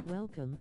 Welcome.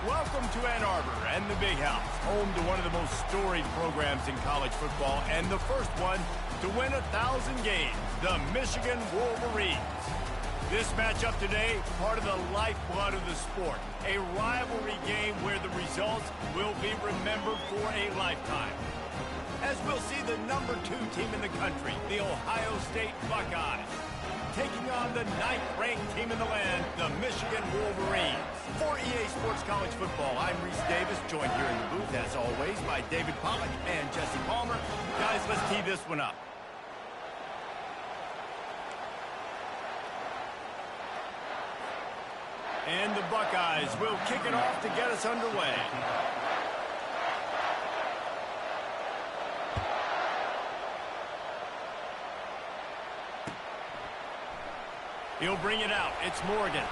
Welcome to Ann Arbor and the Big House, home to one of the most storied programs in college football and the first one to win 1,000 games, the Michigan Wolverines. This matchup today, part of the lifeblood of the sport, a rivalry game where the results will be remembered for a lifetime. As we'll see the #2 team in the country, the Ohio State Buckeyes, taking on the 9th-ranked team in the land, the Michigan Wolverines. For EA Sports College Football, I'm Reese Davis, joined here in the booth, as always, by David Pollack and Jesse Palmer. Guys, let's tee this one up. And the Buckeyes will kick it off to get us underway. He'll bring it out. It's Morgan.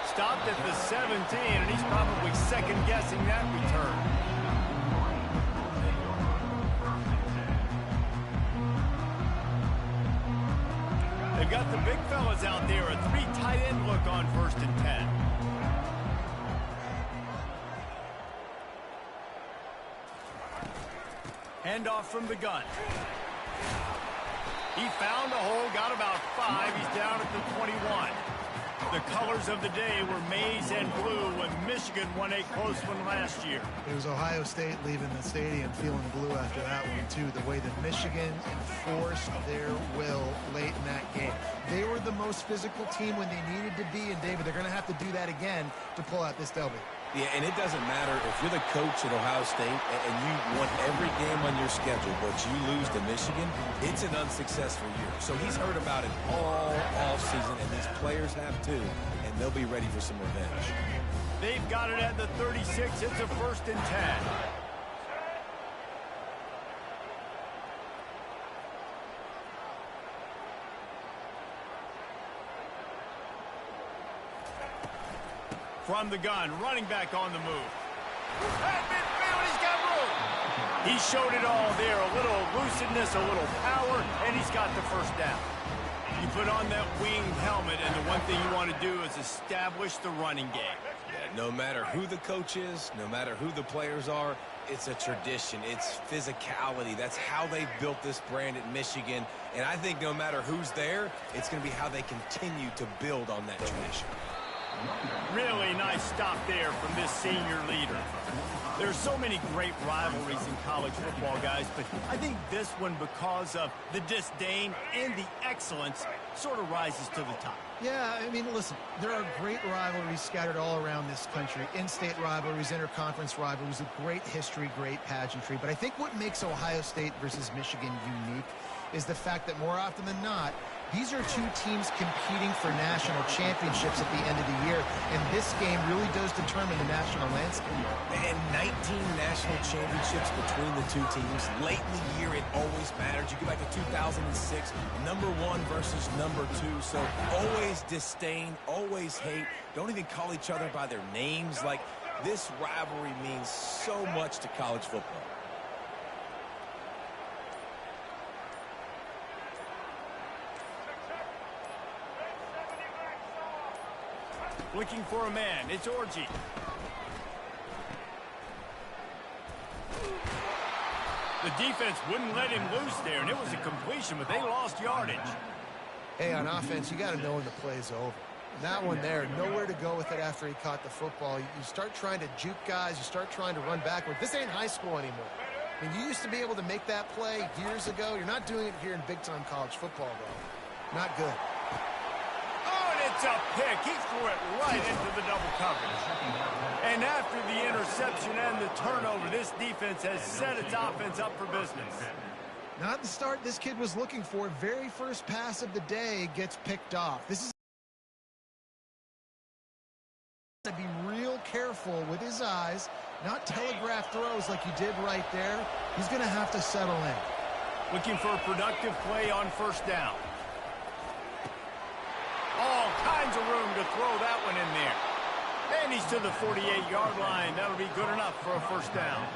Stopped at the 17, and he's probably second-guessing that return. They've got the big fellas out there, a 3 tight end look on 1st and 10. Handoff from the gun. He found a hole, got about 5. He's down at the 21. The colors of the day were maize and blue when Michigan won a close one last year. It was Ohio State leaving the stadium feeling blue after that one, too. The way that Michigan enforced their will late in that game. They were the most physical team when they needed to be, and David, they're going to have to do that again to pull out this W. Yeah, and it doesn't matter if you're the coach at Ohio State and you won every game on your schedule, but you lose to Michigan, it's an unsuccessful year. So he's heard about it all offseason, and these players have too, and they'll be ready for some revenge. They've got it at the 36. It's a 1st and 10. From the gun, running back on the move. At midfield, he's got room. He showed it all there, a little elusiveness, a little power, and he's got the 1st down. You put on that winged helmet, and the one thing you want to do is establish the running game. Yeah, no matter who the coach is, no matter who the players are, it's a tradition. It's physicality. That's how they built this brand at Michigan. And I think no matter who's there, it's going to be how they continue to build on that tradition. Really nice stop there from this senior leader. There's so many great rivalries in college football, guys, but I think this one, because of the disdain and the excellence, sort of rises to the top. Yeah, I mean, listen, there are great rivalries scattered all around this country. In-state rivalries, interconference rivalries, a great history, great pageantry. But I think what makes Ohio State versus Michigan unique is the fact that more often than not, these are two teams competing for national championships at the end of the year, and this game really does determine the national landscape. And 19 national championships between the two teams. Late in the year, it always mattered. You go back to 2006, #1 versus #2. So always disdain, always hate. Don't even call each other by their names. Like, this rivalry means so much to college football. Looking for a man. It's Orji. The defense wouldn't let him loose there, and it was a completion, but they lost yardage. Hey, on offense, you got to know when the play's over. That one there, nowhere to go with it after he caught the football. You start trying to juke guys. You start trying to run backward. This ain't high school anymore. I mean, you used to be able to make that play years ago. You're not doing it here in big-time college football, though. Not good. Oh, and it's a pick. He threw it right into the double coverage. And after the interception and the turnover, this defense has set its offense up for business. Not the start this kid was looking for. Very first pass of the day gets picked off. This is to be real careful with his eyes, not telegraph throws like he did right there. He's going to have to settle in. Looking for a productive play on first down. All kinds of room to throw that one in there. And he's to the 48-yard line. That'll be good enough for a first down.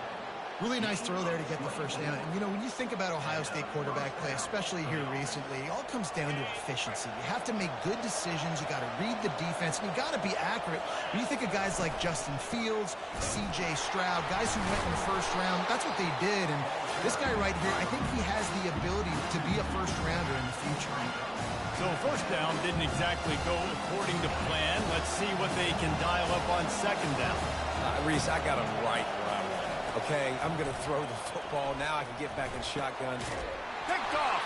Really nice throw there to get the first down. And, you know, when you think about Ohio State quarterback play, especially here recently, it all comes down to efficiency. You have to make good decisions. You got to read the defense, and you got to be accurate. When you think of guys like Justin Fields, C.J. Stroud, guys who went in the first round, that's what they did. And this guy right here, I think he has the ability to be a first-rounder in the future. So first down didn't exactly go according to plan. Let's see what they can dial up on second down. Reese, I got him right where I want it. Okay, I'm going to throw the football. Now I can get back in shotgun. Picked off.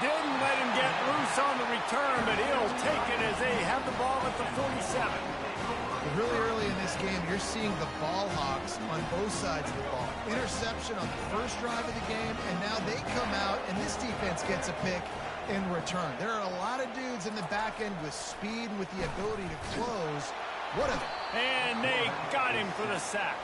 Didn't let him get loose on the return, but he'll take it as they have the ball at the 47. But really early in this game, you're seeing the ball hawks on both sides of the ball. Interception on the first drive of the game, and now they come out, and this defense gets a pick in return. There are a lot of dudes in the back end with speed and with the ability to close. What a... And they got him for the sack.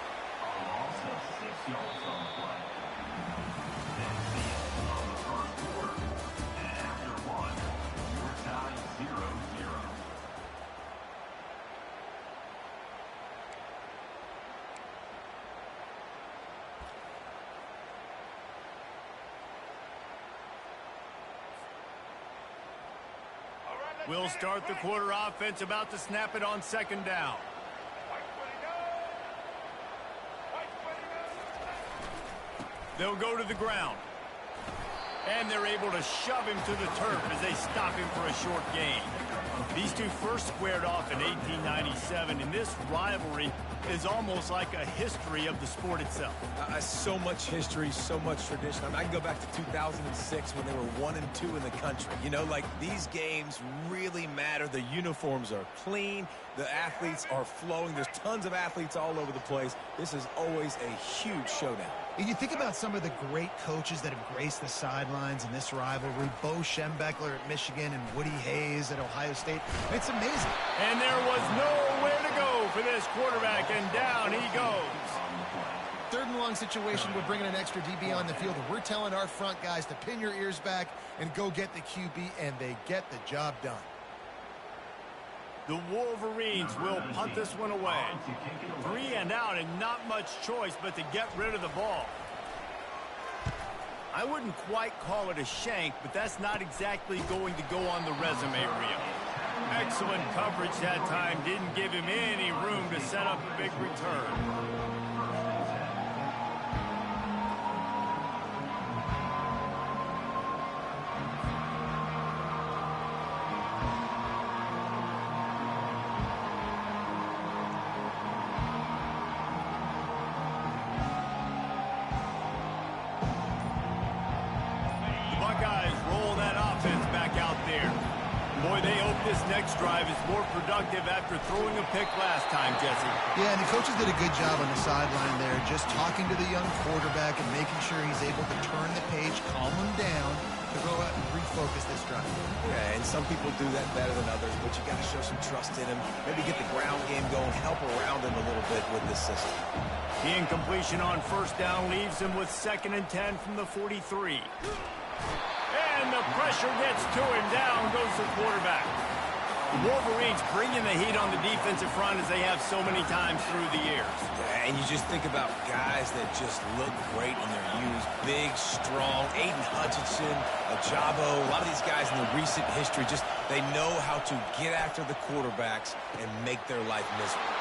We'll start the quarter offense, about to snap it on second down. They'll go to the ground. And they're able to shove him to the turf as they stop him for a short gain. These two first squared off in 1897, and this rivalry is almost like a history of the sport itself. So much history, so much tradition. I mean, I can go back to 2006 when they were 1-2 in the country. You know, like, these games really matter. The uniforms are clean. The athletes are flowing. There's tons of athletes all over the place. This is always a huge showdown. And you think about some of the great coaches that have graced the sidelines in this rivalry. Bo Schembechler at Michigan and Woody Hayes at Ohio State. It's amazing. And there was nowhere to go for this quarterback, and down he goes. Third and long situation, we're bringing an extra DB on the field, and we're telling our front guys to pin your ears back and go get the QB, and they get the job done. The Wolverines will punt this one away. 3 and out, and not much choice but to get rid of the ball. I wouldn't quite call it a shank, but that's not exactly going to go on the resume reel. Excellent coverage that time. Didn't give him any room to set up a big return. Boy, they hope this next drive is more productive after throwing a pick last time, Jesse. Yeah, and the coaches did a good job on the sideline there, just talking to the young quarterback and making sure he's able to turn the page, calm him down, to go out and refocus this drive. Yeah, and some people do that better than others, but you got to show some trust in him. Maybe get the ground game going, help around him a little bit with this system. The incompletion on first down leaves him with 2nd and 10 from the 43. And the pressure gets to him. Down goes the quarterback. The Wolverines bringing the heat on the defensive front as they have so many times through the years. Yeah, and you just think about guys that just look great in their youth. Big, strong, Aiden Hutchinson, Ajabo. A lot of these guys in the recent history, just they know how to get after the quarterbacks and make their life miserable.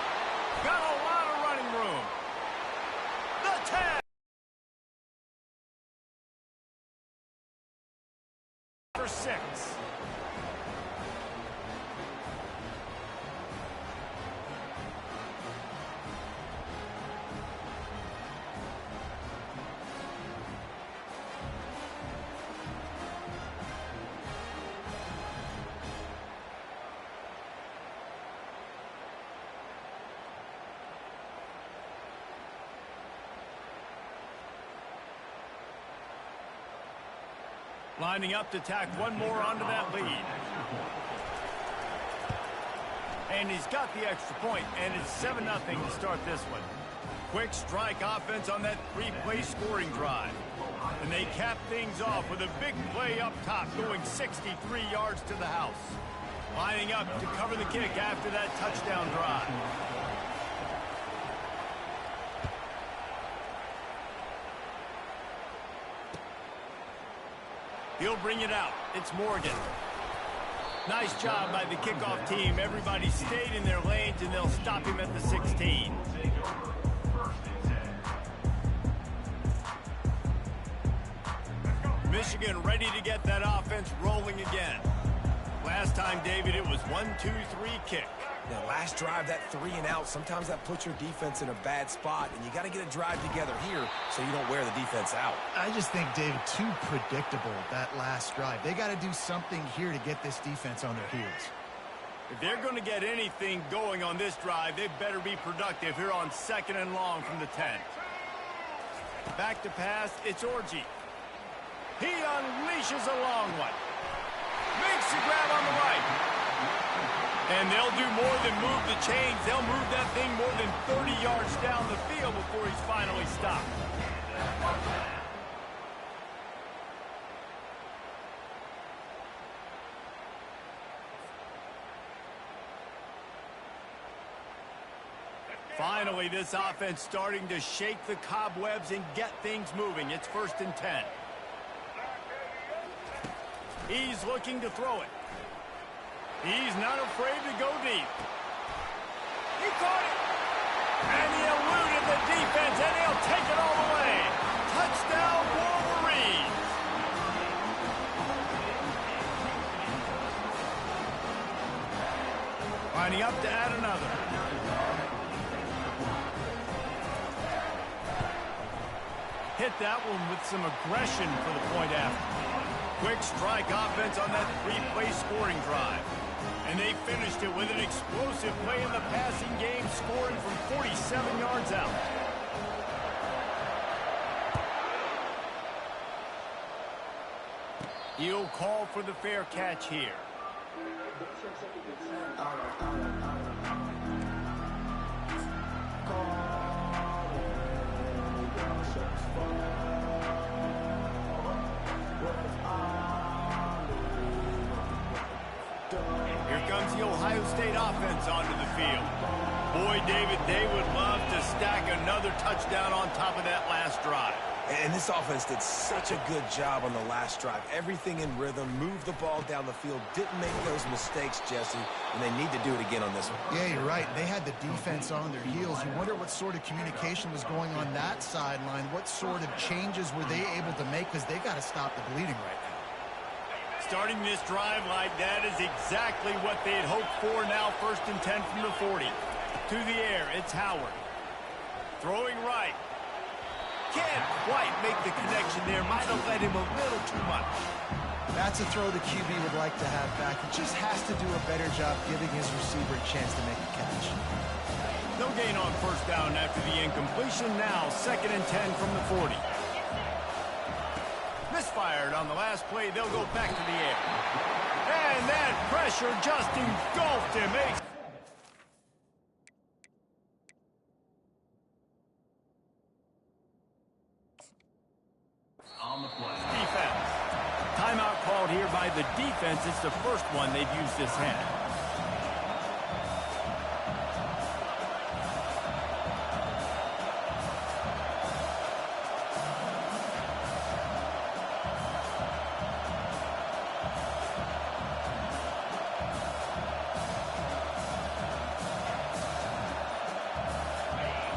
Got a lot of running room. The 10. For 6. Lining up to tack one more onto that lead. And he's got the extra point, and it's 7-0 to start this one. Quick strike offense on that 3-play scoring drive. And they cap things off with a big play up top, going 63 yards to the house. Lining up to cover the kick after that touchdown drive. He'll bring it out. It's Morgan. Nice job by the kickoff team. Everybody stayed in their lanes, and they'll stop him at the 16. Michigan ready to get that offense rolling again. Last time, David, it was 1-2-3 kick. Now, last drive, that 3 and out, sometimes that puts your defense in a bad spot, and you got to get a drive together here so you don't wear the defense out. I just think, David, too predictable, that last drive. They got to do something here to get this defense on their heels. If they're going to get anything going on this drive, they better be productive here on 2nd and long from the 10. Back to pass, it's Orji. He unleashes a long one. Makes the grab on the right. And they'll do more than move the chains. They'll move that thing more than 30 yards down the field before he's finally stopped. Finally, this offense starting to shake the cobwebs and get things moving. It's 1st and 10. He's looking to throw it. He's not afraid to go deep. He caught it. And he eluded the defense, and he'll take it all the way. Touchdown, Wolverines. Lining up to add another. Hit that one with some aggression for the point after. Quick strike offense on that 3-play scoring drive. And they finished it with an explosive play in the passing game, scoring from 47 yards out. He'll call for the fair catch here. Here comes the Ohio State offense onto the field. Boy, David, they would love to stack another touchdown on top of that last drive. And this offense did such a good job on the last drive. Everything in rhythm, moved the ball down the field, didn't make those mistakes, Jesse, and they need to do it again on this one. Yeah, you're right. They had the defense on their heels. You wonder what sort of communication was going on that sideline. What sort of changes were they able to make, because they got to stop the bleeding right now. Starting this drive like that is exactly what they had hoped for. Now 1st and 10 from the 40. To the air, it's Howard. Throwing right. Can't quite make the connection there. Might have led him a little too much. That's a throw the QB would like to have back. He just has to do a better job giving his receiver a chance to make a catch. No gain on 1st down after the incompletion. Now 2nd and 10 from the 40. Misfired on the last play. They'll go back to the air. And that pressure just engulfed him. On the play. Defense. Timeout called here by the defense. It's the first one they've used this half.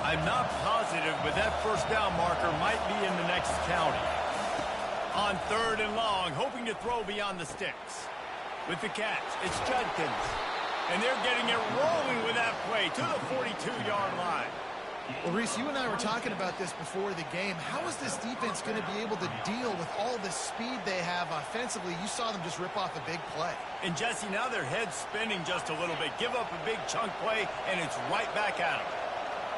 I'm not positive, but that 1st down marker might be in the next county. On 3rd and long, hoping to throw beyond the sticks. With the catch, it's Judkins. And they're getting it rolling with that play to the 42-yard line. Well, Reese, you and I were talking about this before the game. How is this defense going to be able to deal with all the speed they have offensively? You saw them just rip off a big play. And, Jesse, now their head's spinning just a little bit. Give up a big chunk play, and it's right back at them.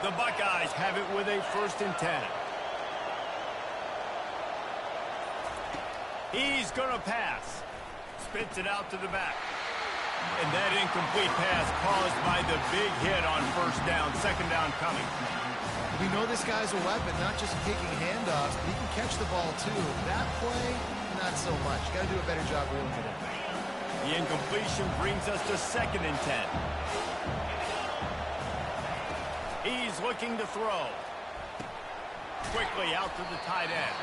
The Buckeyes have it with a 1st and 10. He's going to pass. Spits it out to the back. And that incomplete pass caused by the big hit on first down. Second down coming. We know this guy's a weapon, not just taking handoffs, but he can catch the ball too. That play, not so much. Got to do a better job reeling it in. The incompletion brings us to 2nd and 10. He's looking to throw. Quickly out to the tight end.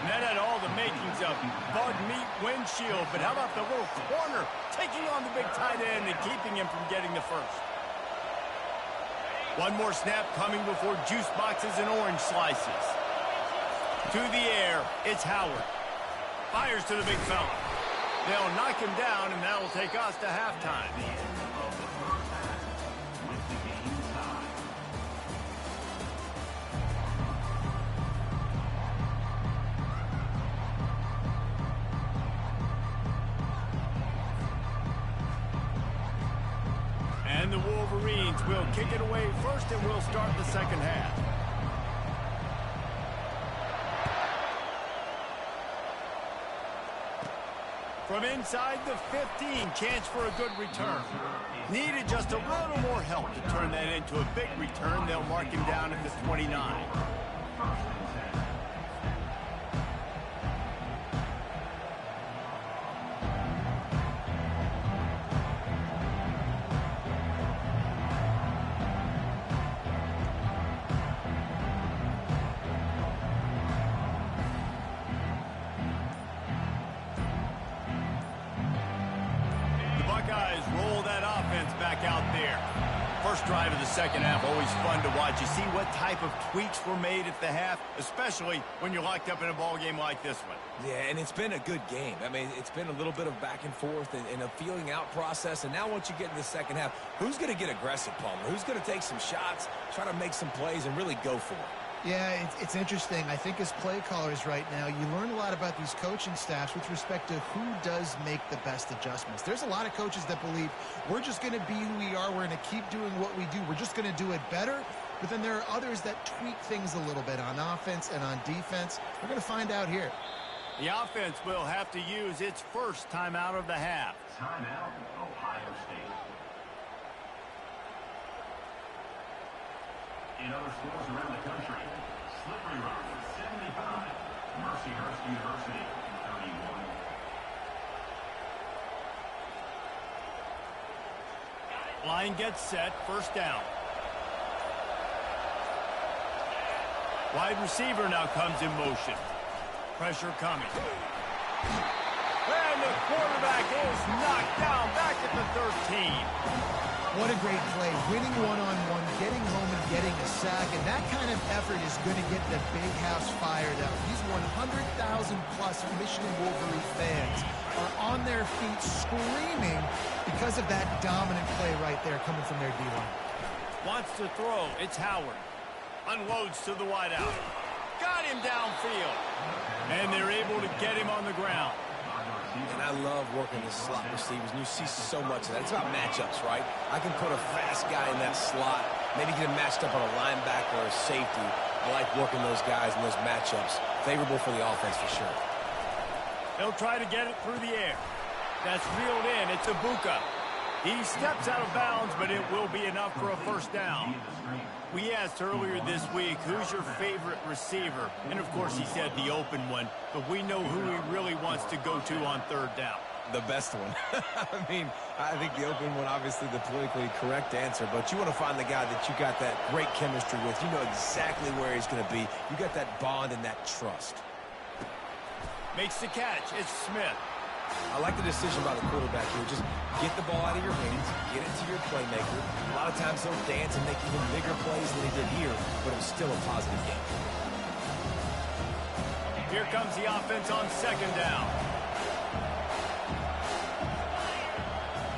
And that had all the makings of bug meat windshield, but how about the little corner taking on the big tight end and keeping him from getting the first? One more snap coming before juice boxes and orange slices. To the air, it's Howard. Fires to the big fella. They'll knock him down, and that'll take us to halftime. And the Wolverines will kick it away first, and we'll start the second half. From inside the 15, chance for a good return. Needed just a little more help to turn that into a big return. They'll mark him down at the 29. Roll that offense back out there. First drive of the second half, always fun to watch. You see what type of tweaks were made at the half, especially when you're locked up in a ball game like this one. Yeah, and it's been a good game. I mean, it's been a little bit of back and forth and a feeling out process. And now once you get in the second half, who's going to get aggressive, Palmer? Who's going to take some shots, try to make some plays, and really go for it? Yeah, it's interesting. I think as play callers right now, you learn a lot about these coaching staffs with respect to who does make the best adjustments. There's a lot of coaches that believe we're just going to be who we are. We're going to keep doing what we do. We're just going to do it better. But then there are others that tweak things a little bit on offense and on defense. We're going to find out here. The offense will have to use its first timeout of the half. Timeout, Ohio State. In other schools around the country, Slippery Rock 75, Mercyhurst University 31. Line gets set, first down. Wide receiver now comes in motion. Pressure coming. And the quarterback is knocked down back at the 13. What a great play. Winning one-on-one, getting home and getting a sack. And that kind of effort is going to get the big house fired up. These 100,000-plus Michigan Wolverine fans are on their feet screaming because of that dominant play right there coming from their D-line. Wants to throw. It's Howard. Unloads to the wideout. Got him downfield. And they're able to get him on the ground. And I love working the slot receivers, and you see so much of that. It's about matchups, right? I can put a fast guy in that slot, maybe get him matched up on a linebacker or a safety. I like working those guys in those matchups. Favorable for the offense for sure. They'll try to get it through the air. That's reeled in. It's Ibuka. He steps out of bounds, but it will be enough for a first down. We asked earlier this week, who's your favorite receiver? And, of course, he said the open one, but we know who he really wants to go to on third down. The best one. I mean, I think the open one, obviously the politically correct answer, but you want to find the guy that you got that great chemistry with. You know exactly where he's going to be. You got that bond and that trust. Makes the catch. It's Smith. I like the decision by the quarterback here. Just get the ball out of your hands, get it to your playmaker. A lot of times he'll dance and make even bigger plays than he did here, but it was still a positive game. Here comes the offense on second down.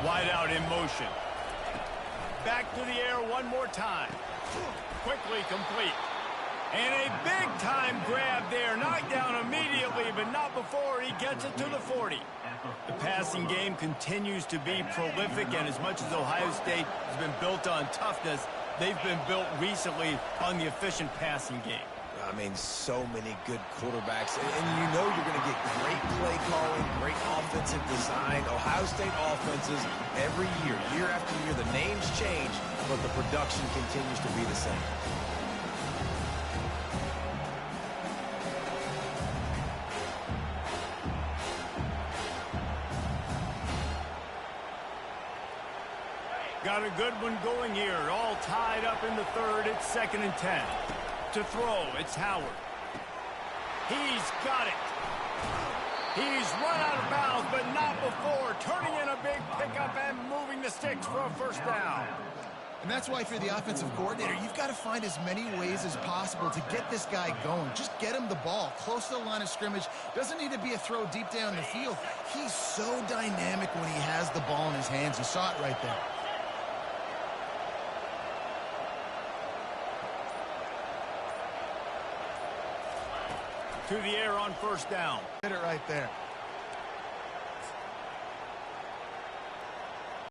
Wide out in motion. Back to the air one more time. Quickly complete. And a big-time grab there. Knocked down immediately, but not before he gets it to the 40. The passing game continues to be prolific, and as much as Ohio State has been built on toughness, they've been built recently on the efficient passing game. I mean, so many good quarterbacks. And you know you're going to get great play calling, great offensive design. Ohio State offenses every year, year after year, the names change, but the production continues to be the same. Got a good one going here. All tied up in the third. It's 2nd and 10. To throw, it's Howard. He's got it. He's run out of bounds, but not before. Turning in a big pickup and moving the sticks for a first down. And that's why if you're the offensive coordinator, you've got to find as many ways as possible to get this guy going. Just get him the ball close to the line of scrimmage. Doesn't need to be a throw deep down the field. He's so dynamic when he has the ball in his hands. You saw it right there. To the air on first down. Hit it right there.